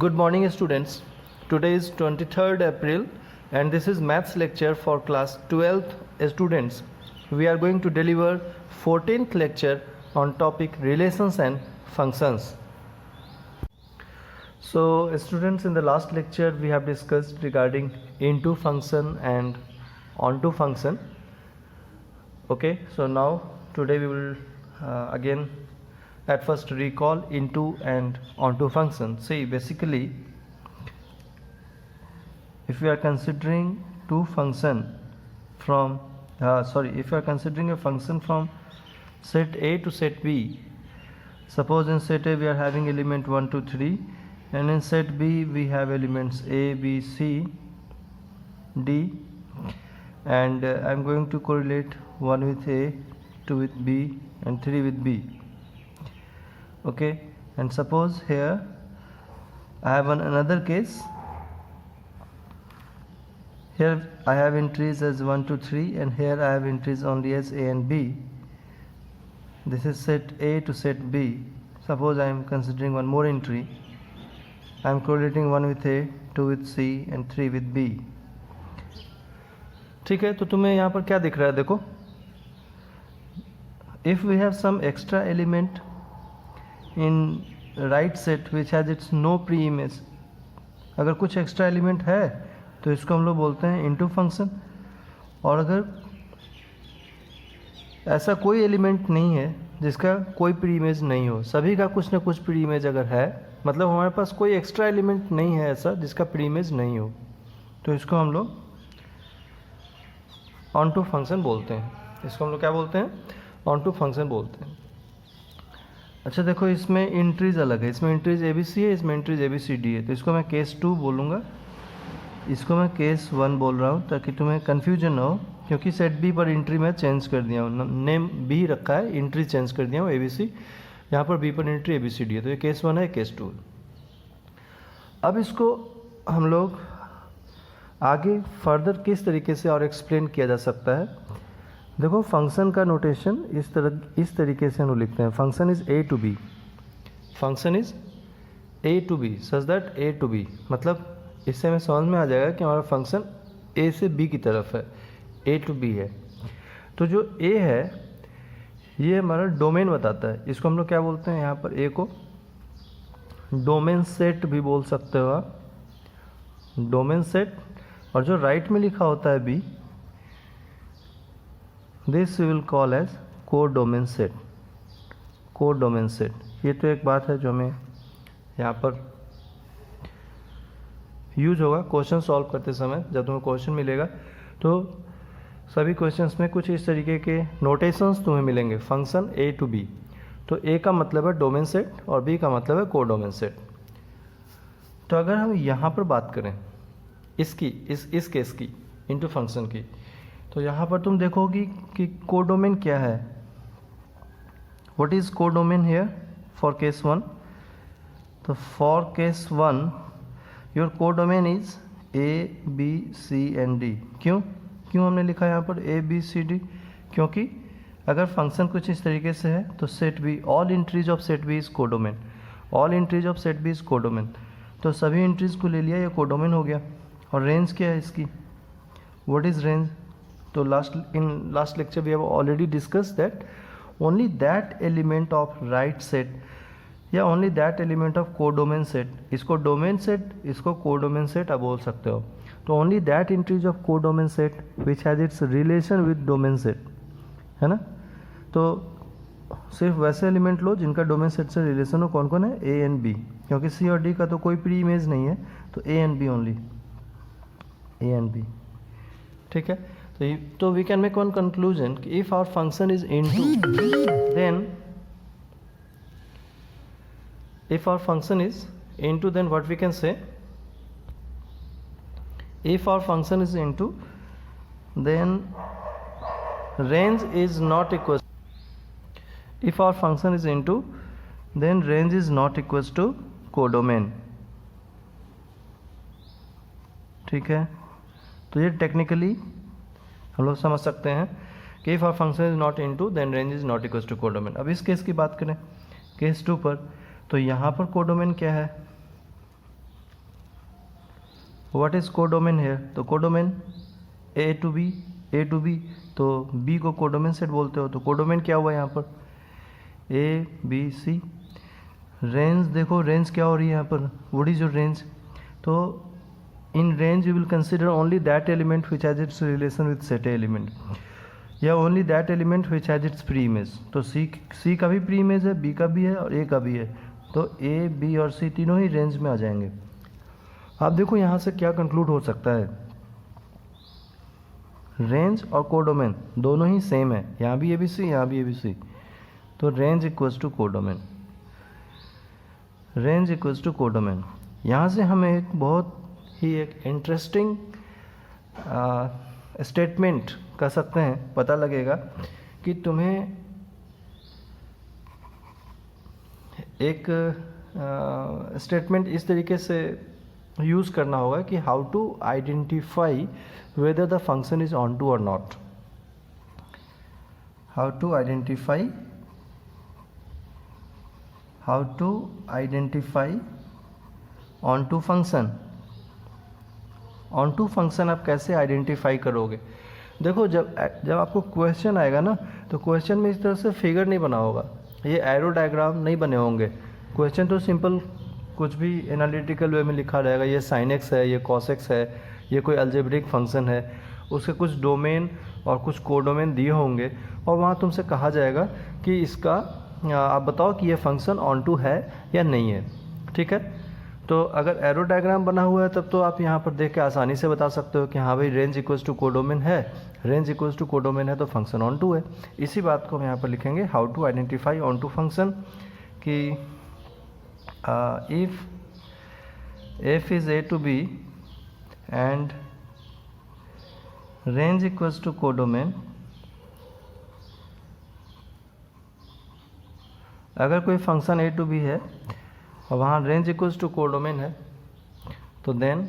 Good morning students. Today is 23rd April and this is maths lecture for class 12th students. We are going to deliver 14th lecture on topic relations and functions. So students, in the last lecture we have discussed regarding into function and onto function. Okay, so now today we will again at first recall into and onto function. See, basically if we are considering two function from if you are considering a function from set A to set B, suppose in set A we are having element 1 2 3 and in set B we have elements A B C D, and I am going to correlate 1 with A, 2 with B and 3 with B. Okay, and suppose here I have another case. Here I have entries as 1 2 3 and here I have entries only as A and B. This is set A to set B. Suppose I am considering one more entry. I am correlating 1 with A, 2 with C and 3 with B. ठीक है, तो तुम्हें यहाँ पर क्या दिख रहा है? देखो, if we have some extra element in right set which has its no pre-image, अगर कुछ एक्स्ट्रा एलिमेंट है तो इसको हम लोग बोलते हैं इनटू फंक्शन, और अगर ऐसा कोई एलिमेंट नहीं है जिसका कोई प्री इमेज नहीं हो, सभी का कुछ ना कुछ प्री इमेज अगर है, मतलब हमारे पास कोई एक्स्ट्रा एलिमेंट नहीं है ऐसा जिसका प्री इमेज नहीं हो, तो इसको हम लोग ऑन टू फंक्शन बोलते हैं. इसको हम लोग क्या बोलते हैं? ऑन टू फंक्शन बोलते हैं. अच्छा देखो, इसमें एंट्रीज अलग है, इसमें एंट्रीज ए बी सी है, इसमें entries A B C D है, तो इसको मैं केस 2 बोलूँगा, इसको मैं केस 1 बोल रहा हूँ ताकि तुम्हें कन्फ्यूजन ना हो, क्योंकि सेट बी पर एंट्री मैं चेंज कर दिया हूँ, नेम बी रखा है, एंट्री चेंज कर दिया हूँ ए बी सी, यहाँ पर बी पर entry A B C D है, तो ये केस 1 है, केस 2. अब इसको हम लोग आगे फर्दर किस तरीके से और एक्सप्लेन किया जा सकता है. देखो, फंक्शन का नोटेशन इस तरीके से हम लोग लिखते हैं. Function is A to B, function is A to B such that A to B, मतलब इससे हमें समझ में आ जाएगा कि हमारा फंक्शन ए से बी की तरफ है, ए टू बी है. तो जो ए है ये हमारा डोमेन बताता है, इसको हम लोग क्या बोलते हैं? यहाँ पर ए को डोमेन सेट भी बोल सकते हो आप, डोमेन सेट. और जो राइट में लिखा होता है B, this we will call as codomain set, codomain set. ये तो एक बात है जो हमें यहाँ पर यूज होगा क्वेश्चन सॉल्व करते समय. जब तुम्हें क्वेश्चन मिलेगा तो सभी क्वेश्चंस में कुछ इस तरीके के नोटेशंस तुम्हें मिलेंगे. फंक्शन ए टू बी, तो ए का मतलब है डोमेन सेट और बी का मतलब है कोडोमेन सेट. तो अगर हम यहाँ पर बात करें इसकी, इस केस की, इनटू फंक्शन की, तो यहाँ पर तुम देखोगी कि कोडोमेन क्या है. What is codomain here for case 1? तो for case 1 your codomain is A B C and D. क्यों हमने लिखा है यहाँ पर ए बी सी डी? क्योंकि अगर फंक्शन कुछ इस तरीके से है तो set B, all entries of set B is codomain, all entries of set B is codomain. तो सभी एंट्रीज को ले लिया, ये कोडोमेन हो गया. और रेंज क्या है इसकी? What is range? तो last lecture we have already discuss that only that element of right set या only that element of codomain set, इसको डोमेन सेट, इसको कोडोमेन सेट आप बोल सकते हो. तो only that entries of codomain set which has its relation with domain set, है ना. तो सिर्फ वैसे एलिमेंट लो जिनका डोमेन सेट से रिलेशन हो. कौन कौन है? ए एंड बी, क्योंकि सी और डी का तो कोई प्री इमेज नहीं है, तो A and B only, A and B. ठीक है, तो we can make one conclusion कि if our function is into, then if our function is into, then what we can say? If our function is into, then range is not equal. If our function is into, then range is not equals to codomain. ठीक है, तो ये technically हम लोग समझ सकते हैं कि if our function is not into then range is not equals to codomain. अब इस केस की बात करें, केस 2 पर, तो यहाँ पर कोडोमेन क्या है? व्हाट इज़ कोडोमेन हेयर, तो कोडोमेन ए टू बी, तो बी को कोडोमेन सेट बोलते हो, तो कोडोमेन क्या हुआ यहाँ पर ए बी सी। रेंज देखो, रेंज क्या हो रही है यहाँ पर, व्हाट इज योर रेंज, तो in range you will consider only that element which has its relation with set element, या only that element which has its pre image. तो सी का भी प्री इमेज है, बी का भी है और ए का भी है, तो ए बी और सी तीनों ही रेंज में आ जाएंगे। आप देखो यहाँ से क्या कंक्लूड हो सकता है, रेंज और कोडोमेन दोनों ही सेम है, यहाँ भी ए बी सी, यहाँ भी ए बी सी, तो range equals to codomain, range equals to codomain. यहाँ से हमें एक बहुत ही एक इंटरेस्टिंग स्टेटमेंट कर सकते हैं, पता लगेगा कि तुम्हें एक स्टेटमेंट इस तरीके से यूज़ करना होगा कि how to identify whether the function is onto और not, how to identify onto function. Onto function आप कैसे आइडेंटिफाई करोगे, देखो जब आपको क्वेश्चन आएगा ना, तो क्वेश्चन में इस तरह से फिगर नहीं बना होगा, ये एरो डायग्राम नहीं बने होंगे। क्वेश्चन तो सिंपल कुछ भी एनालिटिकल वे में लिखा रहेगा, ये साइन एक्स है, ये कॉस एक्स है, ये कोई अलजेब्रिक फंक्शन है, उसके कुछ डोमेन और कुछ कोडोमेन दिए होंगे, और वहाँ तुमसे कहा जाएगा कि इसका आप बताओ कि ये फंक्शन ऑन टू है या नहीं है, ठीक है। तो अगर एरो डायग्राम बना हुआ है तब तो आप यहाँ पर देख के आसानी से बता सकते हो कि हाँ भाई रेंज इक्वल्स टू कोडोमेन है, रेंज इक्वल्स टू कोडोमेन है तो फंक्शन ऑन टू है। इसी बात को हम यहाँ पर लिखेंगे, how to identify onto function, कि if f is a to b and range equals to codomain, अगर कोई फंक्शन a to b है और वहाँ रेंज इक्वल्स टू कोडोमेन है, तो देन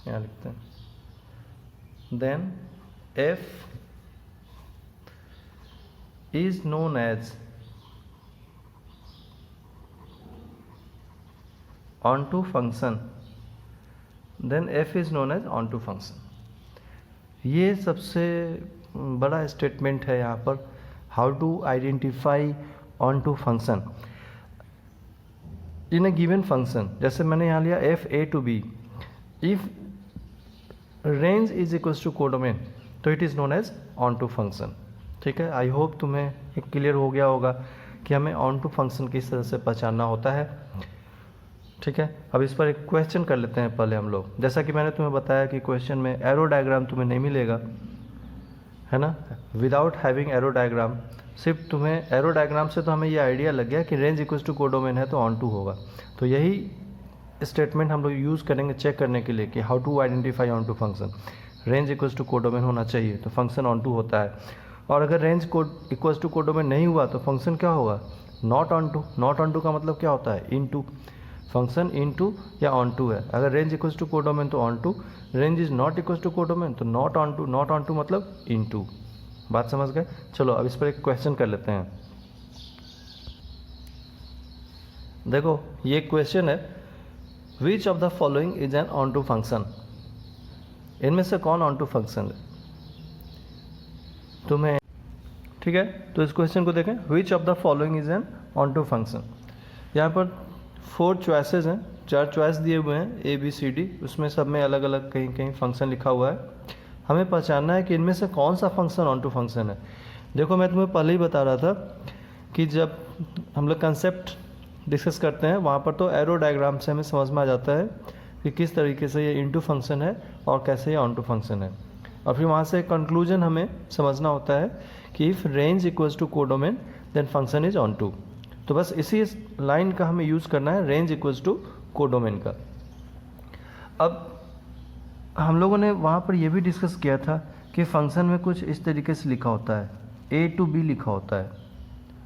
यहाँ लिखते हैं, then f is known as onto function, then f is known as onto function। ये सबसे बड़ा स्टेटमेंट है यहाँ पर, how to identify onto function in a given function. जैसे मैंने यहाँ लिया f a to b, if range is equals to codomain तो it is known as onto function, ठीक है। आई होप तुम्हें एक क्लियर हो गया होगा कि हमें ऑन टू फंक्शन किस तरह से पहचानना होता है, ठीक है। अब इस पर एक क्वेश्चन कर लेते हैं पहले हम लोग। जैसा कि मैंने तुम्हें बताया कि क्वेश्चन में एरो डायग्राम तुम्हें नहीं मिलेगा, है ना, विदाउट हैविंग एरो डायग्राम। सिर्फ तुम्हें एरो डायग्राम से तो हमें ये आइडिया लग गया कि रेंज इक्वल्स टू कोडोमेन है तो ऑन टू होगा। तो यही स्टेटमेंट हम लोग यूज़ करेंगे चेक करने के लिए कि how to identify onto function, range equals to codomain होना चाहिए तो फंक्शन ऑन टू होता है। और अगर रेंज को इक्वल्स टू कोडोमेन नहीं हुआ तो फंक्शन क्या होगा, not onto. Not onto का मतलब क्या होता है, into, function into या ऑन टू है। अगर रेंज इक्वल्स टू कोडोमेन तो onto, range is not equals to codomain तो not onto. Not onto मतलब इन टू। बात समझ गए। चलो अब इस पर एक क्वेश्चन कर लेते हैं। देखो ये क्वेश्चन है, which of the following is an onto function, इनमें से कौन ऑन टू फंक्शन है तुम्हें, ठीक है। तो इस क्वेश्चन को देखें, which of the following is an onto function. यहाँ पर 4 चॉइसेस हैं, 4 चॉइस दिए हुए हैं ए बी सी डी, उसमें सब में अलग अलग कहीं कहीं फंक्शन लिखा हुआ है। हमें पहचानना है कि इनमें से कौन सा फंक्शन ऑन टू फंक्शन है। देखो मैं तुम्हें पहले ही बता रहा था कि जब हम लोग कंसेप्ट डिस्कस करते हैं वहाँ पर तो एरो डायग्राम से हमें समझ में आ जाता है कि किस तरीके से ये इनटू फंक्शन है और कैसे ये ऑन टू फंक्शन है। और फिर वहाँ से कंक्लूजन हमें समझना होता है कि if range equals to codomain then function is onto. तो बस इसी लाइन का हमें यूज़ करना है, रेंज इक्वल्स टू कोडोमेन का। अब हम लोगों ने वहाँ पर यह भी डिस्कस किया था कि फंक्शन में कुछ इस तरीके से लिखा होता है, ए टू बी लिखा होता है।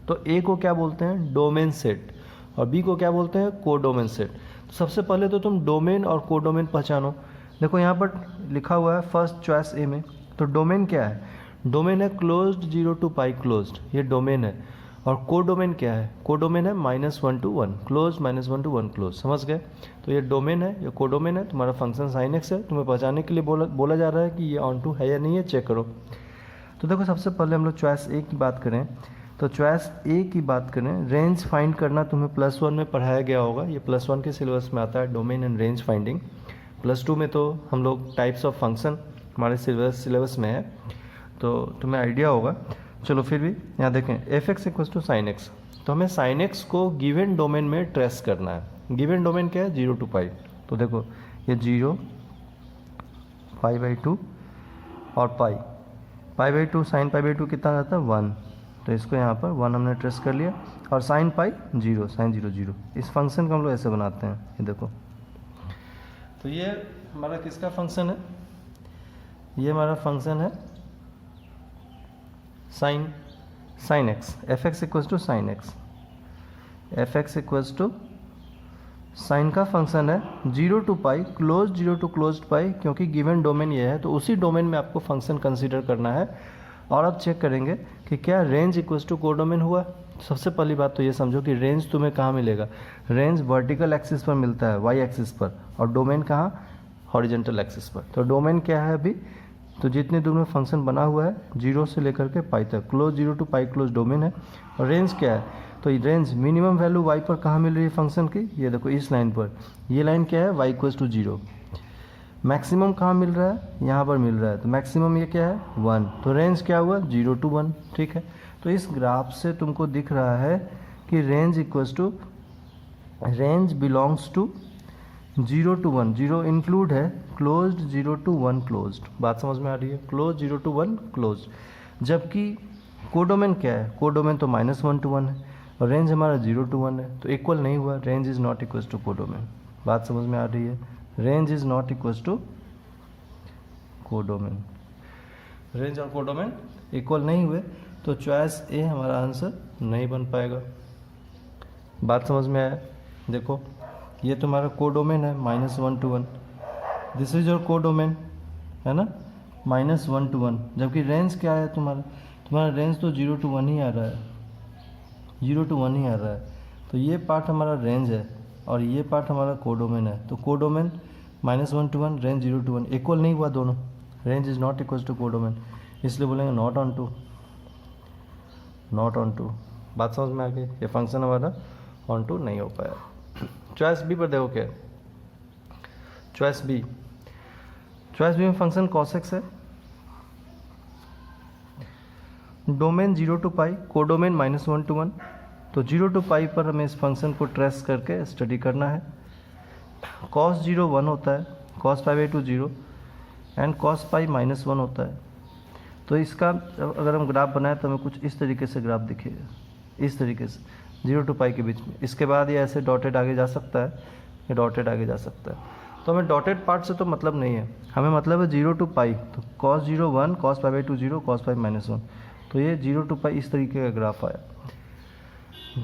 तो ए को क्या बोलते हैं, डोमेन सेट, और बी को क्या बोलते हैं, कोडोमेन सेट। तो सबसे पहले तो तुम डोमेन और कोडोमेन पहचानो। देखो यहाँ पर लिखा हुआ है फर्स्ट चॉइस ए में, तो डोमेन क्या है, डोमेन है क्लोज्ड 0 to पाई क्लोज्ड, ये डोमेन है। और कोडोमेन क्या है? कोडोमेन है -1 to 1 क्लोज, -1 to 1 क्लोज। समझ गए? तो ये डोमेन है, ये कोडोमेन है, तुम्हारा फंक्शन साइन एक्स है। तुम्हें पहचानने के लिए बोला जा रहा है कि ये ऑन टू है या नहीं है, चेक करो। तो देखो सबसे पहले हम लोग चॉइस ए की बात करें, तो चॉइस ए की बात करें, रेंज फाइंड करना तुम्हें +1 में पढ़ाया गया होगा। ये +1 के सिलेबस में आता है, डोमेन एंड रेंज फाइंडिंग। +2 में तो हम लोग टाइप्स ऑफ फंक्शन हमारे सिलेबस में है, तो तुम्हें आइडिया होगा। चलो फिर भी यहाँ देखें, f x equal to sine x, तो हमें साइन एक्स को गिवन डोमेन में ट्रेस करना है। गिवन डोमेन क्या है? 0 to π। तो देखो ये 0, π/2 और π/2, साइन π/2 कितना आता है? 1। तो इसको यहाँ पर 1 हमने ट्रेस कर लिया, और साइन पाई 0, साइन 0 0। इस फंक्शन को हम लोग ऐसे बनाते हैं, ये देखो। तो ये हमारा किसका फंक्शन है? ये हमारा फंक्शन है sine x. F x equals to sine x, f x equals to sine का फंक्शन है 0 to π क्लोज, 0 to क्लोज π, क्योंकि गिवन डोमेन ये है तो उसी डोमेन में आपको फंक्शन कंसीडर करना है। और अब चेक करेंगे कि क्या रेंज इक्वल्स टू कोडोमेन हुआ। सबसे पहली बात तो ये समझो कि रेंज तुम्हें कहाँ मिलेगा? रेंज वर्टिकल एक्सिस पर मिलता है, वाई एक्सिस पर, और डोमेन कहाँ? हॉरिजेंटल एक्सिस पर। तो डोमेन क्या है अभी? तो जितनी दूर में फंक्शन बना हुआ है 0 से लेकर के π तक, क्लोज 0 to π क्लोज डोमेन है। और रेंज क्या है? तो रेंज मिनिमम वैल्यू y पर कहाँ मिल रही है फंक्शन की? ये देखो इस लाइन पर। ये लाइन क्या है? y equals to 0। मैक्सिमम कहाँ मिल रहा है? यहाँ पर मिल रहा है, तो मैक्सिमम ये क्या है? 1। तो रेंज क्या हुआ? 0 to 1। ठीक है, तो इस ग्राफ से तुमको दिख रहा है कि range equals to, range belongs to 0 to 1, 0 include है, क्लोज्ड 0 to 1 क्लोज्ड। बात समझ में आ रही है? Close 0 to 1 closed. जबकि कोडोमेन क्या है? कोडोमेन तो -1 to 1 है, और रेंज हमारा 0 to 1 है, तो इक्वल नहीं हुआ। Range is not equals to codomain. बात समझ में आ रही है? Range is not equals to codomain. Range और कोडोमेन इक्वल नहीं हुए, तो चॉइस ए हमारा आंसर नहीं बन पाएगा। बात समझ में आया? देखो ये तुम्हारा कोडोमेन है -1 to 1, this is your codomain, है ना, -1 to 1। जबकि रेंज क्या है तुम्हारा रेंज तो 0 to 1 ही आ रहा है, 0 to 1 ही आ रहा है। तो ये पार्ट हमारा रेंज है और ये पार्ट हमारा कोडोमेन है। तो codomain -1 to 1, range 0 to 1, equal नहीं हुआ दोनों। Range is not equal to codomain, इसलिए बोलेंगे not onto, not onto. बात समझ में आ गई? ये फंक्शन हमारा ऑन टू नहीं हो पाया। चॉइस बी पर देखो क्या है? चॉइस बी में फंक्शन cos x है, डोमेन 0 to π, कोडोमेन -1 to 1। तो 0 to π पर हमें इस फंक्शन को ट्रेस करके स्टडी करना है। cos 0 1 होता है, cos π/2 0, एंड cos π -1 होता है। तो इसका अगर हम ग्राफ बनाए तो हमें कुछ इस तरीके से ग्राफ दिखेगा, इस तरीके से 0 to π के बीच में। इसके बाद ये ऐसे डॉटेड आगे जा सकता है, ये डॉटेड आगे जा सकता है। तो हमें डॉटेड पार्ट से तो मतलब नहीं है, हमें मतलब है 0 to π। तो cos 0 1, cos π/2 0, cos π -1। तो ये 0 to π इस तरीके का ग्राफ आया।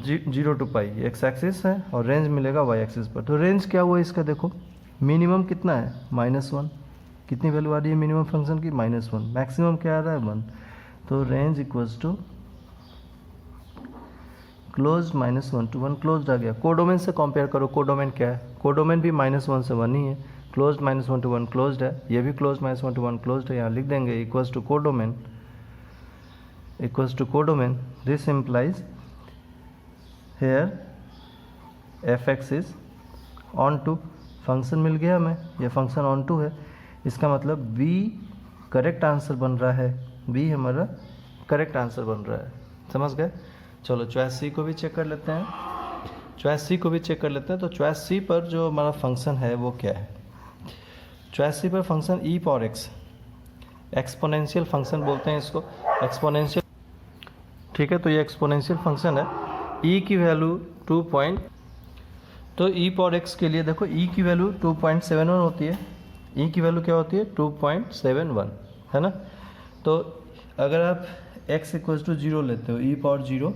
0 to π एक्स एक्सिस है और रेंज मिलेगा वाई एक्सिस पर। तो रेंज क्या हुआ इसका? देखो मिनिमम कितना है? -1। कितनी वैल्यू आ रही है मिनिमम फंक्शन की? -1। मैक्सिमम क्या आ रहा है? 1। तो range equals to close -1 to 1 closed आ गया। कोडोमेन से कंपेयर करो, कोडोमेन क्या है? कोडोमेन भी -1 से 1 ही है, क्लोज्ड -1 to 1 क्लोज्ड है, ये भी क्लोज -1 to 1 क्लोज्ड है। यहाँ लिख देंगे equals to codomain, equals to codomain. This implies here F X is onto. Function मिल गया हमें, ये फंक्शन ऑन टू है, इसका मतलब बी करेक्ट आंसर बन रहा है, बी हमारा करेक्ट आंसर बन रहा है। समझ गए? चलो चॉइस सी को भी चेक कर लेते हैं, चॉइस सी को भी चेक कर लेते हैं। तो चॉइस सी पर जो हमारा फंक्शन है वो क्या है? चॉइस सी पर फंक्शन ई पावर एक्स, एक्सपोनेंशियल फंक्शन बोलते हैं इसको, एक्सपोनेंशियल। ठीक है, तो ये एक्सपोनेंशियल फंक्शन है। ई की वैल्यू 2 पॉइंट, तो ई पावर एक्स के लिए देखो ई की वैल्यू 2.71 होती है, ई की वैल्यू क्या होती है? 2.71, है ना। तो अगर आप x इक्वल्स टू 0 लेते हो, ई पावर 0,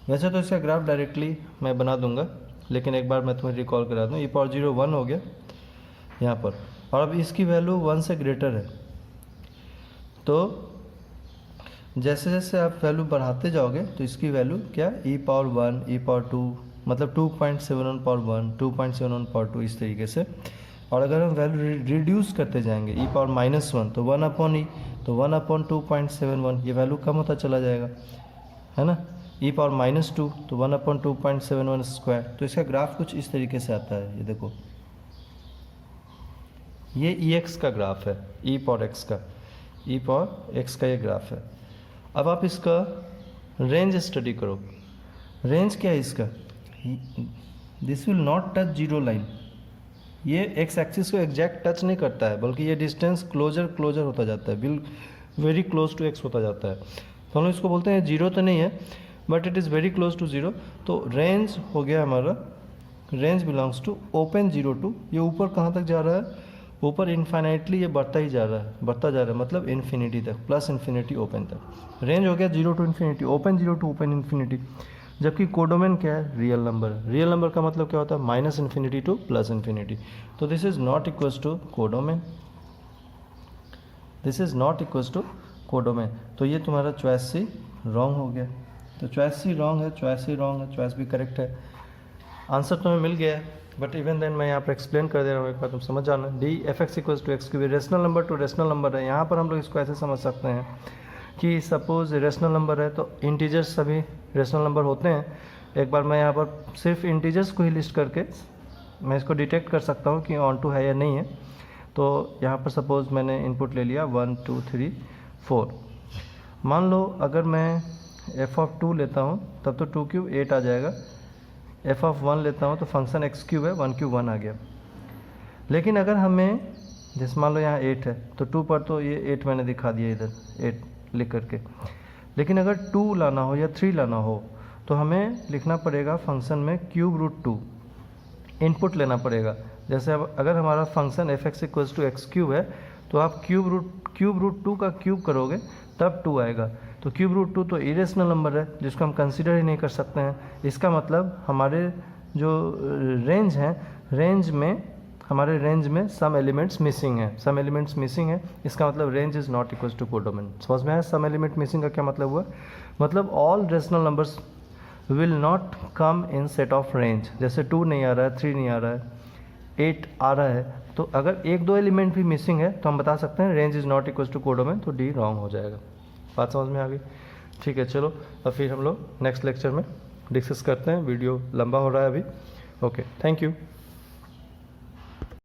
वैसे तो इसका ग्राफ डायरेक्टली मैं बना दूंगा, लेकिन एक बार मैं तुम्हें रिकॉल करा दूँ। ई पावर 0 1 हो गया यहाँ पर, और अब इसकी वैल्यू 1 से ग्रेटर है। तो जैसे जैसे आप वैल्यू बढ़ाते जाओगे तो इसकी वैल्यू क्या, e पावर 1, e पावर 2, मतलब 2.71 पावर 1, 2.71 पावर 2, इस तरीके से। और अगर हम वैल्यू रिड्यूस करते जाएंगे e पावर -1 तो 1 अपॉन ई, तो 1 अपॉन 2.71, ये वैल्यू कम होता चला जाएगा, है ना। e पावर -2 तो 1 अपॉन 2.71 स्क्वायर। तो इसका ग्राफ कुछ इस तरीके से आता है, ये देखो, ये ex का ग्राफ है, e पावर x का, e पावर x का ये ग्राफ है। अब आप इसका रेंज स्टडी करो। रेंज क्या है इसका, this will not touch zero line, ये एक्स एक्सिस को एग्जैक्ट टच नहीं करता है, बल्कि ये डिस्टेंस क्लोजर होता जाता है, will very close to x होता जाता है। तो हम लोग इसको बोलते हैं जीरो तो नहीं है, but it is very close to zero. तो रेंज हो गया हमारा, range belongs to open 0 to, ये ऊपर कहाँ तक जा रहा है, ऊपर इन्फाइनाइटली ये बढ़ता ही जा रहा है, बढ़ता जा रहा है, मतलब इन्फिनिटी तक, प्लस इन्फिनिटी ओपन तक। रेंज हो गया 0 to infinity, open 0 to open infinity. जबकि कोडोमेन क्या है, रियल नंबर। रियल नंबर का मतलब क्या होता है, -इन्फिनिटी टू प्लस इन्फिनिटी। तो this is not equals to codomain, this is not equals to codomain. तो ये तुम्हारा चॉइस सी रॉन्ग हो गया। तो चॉइस सी रॉन्ग है, चॉइस सी रॉन्ग है, चॉइस भी करेक्ट है। आंसर तुम्हें मिल गया है, बट इवन देन मैं यहाँ पर एक्सप्लेन कर दे रहा हूँ, एक बार तुम समझ जाना। D f x equals to x cube, rational number to rational number है। यहाँ पर हम लोग इसको ऐसे समझ सकते हैं कि सपोज रेशनल नंबर है तो इंटीजर्स सभी रेशनल नंबर होते हैं। एक बार मैं यहाँ पर सिर्फ इंटीजर्स को ही लिस्ट करके मैं इसको डिटेक्ट कर सकता हूँ कि ऑन टू है या नहीं है। तो यहाँ पर सपोज मैंने इनपुट ले लिया 1 2 3 4। मान लो अगर मैं f(2) लेता हूँ तब तो 2 क्यूब 8 आ जाएगा। f(1) लेता हूँ तो फंक्शन x क्यूब है, 1 क्यूब 1 आ गया। लेकिन अगर हमें जैसे मान लो यहाँ 8 है तो 2 पर तो ये 8 मैंने दिखा दिया इधर 8 लिख करके। लेकिन अगर 2 लाना हो या 3 लाना हो तो हमें लिखना पड़ेगा फंक्शन में √2 इनपुट लेना पड़ेगा। जैसे अब अगर हमारा function f(x equals to x cube है तो आप क्यूब रूट 2 का क्यूब करोगे तब 2 आएगा। तो √2 तो इरेशनल नंबर है जिसको हम कंसीडर ही नहीं कर सकते हैं। इसका मतलब हमारे जो रेंज हैं, हमारे रेंज में सम एलिमेंट्स मिसिंग है, सम एलिमेंट्स मिसिंग है। इसका मतलब range is not equals to codomain. समझ में आया सम एलिमेंट मिसिंग का क्या मतलब हुआ, मतलब all rational numbers will not come in set of range. जैसे 2 नहीं आ रहा है, 3 नहीं आ रहा है, 8 आ रहा है, तो अगर 1-2 एलिमेंट भी मिसिंग है तो हम बता सकते हैं range is not equals to codomain, तो डी रॉन्ग हो जाएगा। बात समझ में आ गई? ठीक है, चलो अब फिर हम लोग नेक्स्ट लेक्चर में डिस्कस करते हैं। वीडियो लंबा हो रहा है अभी। Okay, thank you.